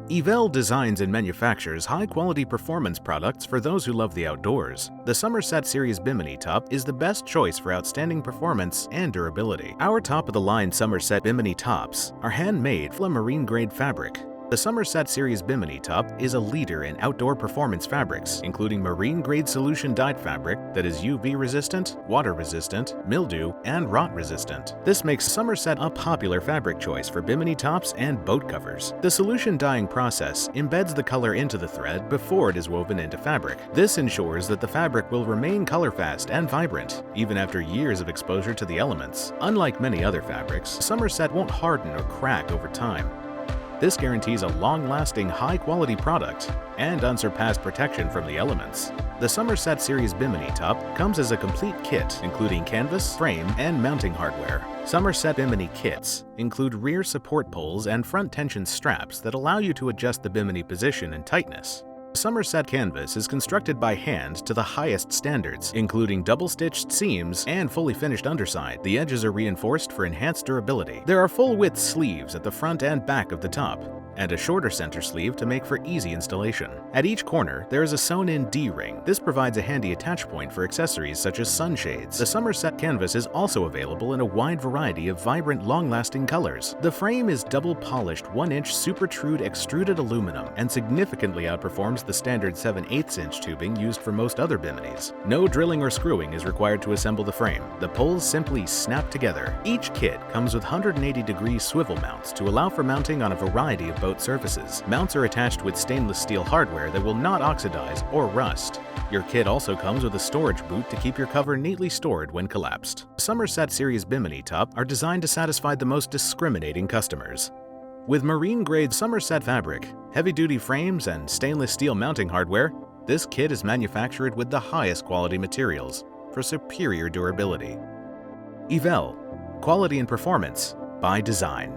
Eevelle designs and manufactures high-quality performance products for those who love the outdoors. The Summerset Series Bimini top is the best choice for outstanding performance and durability. Our top-of-the-line Summerset Bimini tops are handmade from marine-grade fabric. The Summerset Series Bimini top is a leader in outdoor performance fabrics, including marine-grade solution-dyed fabric that is UV-resistant, water-resistant, mildew, and rot-resistant. This makes Summerset a popular fabric choice for Bimini tops and boat covers. The solution dyeing process embeds the color into the thread before it is woven into fabric. This ensures that the fabric will remain colorfast and vibrant, even after years of exposure to the elements. Unlike many other fabrics, Summerset won't harden or crack over time. This guarantees a long-lasting, high-quality product and unsurpassed protection from the elements. The Summerset Series Bimini top comes as a complete kit, including canvas, frame, and mounting hardware. Summerset Bimini kits include rear support poles and front tension straps that allow you to adjust the Bimini position and tightness. Summerset canvas is constructed by hand to the highest standards, including double-stitched seams and fully finished underside. The edges are reinforced for enhanced durability. There are full-width sleeves at the front and back of the top, and a shorter center sleeve to make for easy installation. At each corner, there is a sewn-in D-ring. This provides a handy attach point for accessories such as sunshades. The Summerset canvas is also available in a wide variety of vibrant, long-lasting colors. The frame is double-polished 1-inch super-trued extruded aluminum and significantly outperforms the standard 7/8" tubing used for most other Biminis. No drilling or screwing is required to assemble the frame. The poles simply snap together. Each kit comes with 180-degree swivel mounts to allow for mounting on a variety of boat surfaces. Mounts are attached with stainless steel hardware that will not oxidize or rust. Your kit also comes with a storage boot to keep your cover neatly stored when collapsed. Summerset Series Bimini top are designed to satisfy the most discriminating customers. With marine-grade Summerset fabric, heavy-duty frames, and stainless steel mounting hardware, this kit is manufactured with the highest quality materials for superior durability. Eevelle, quality and performance by design.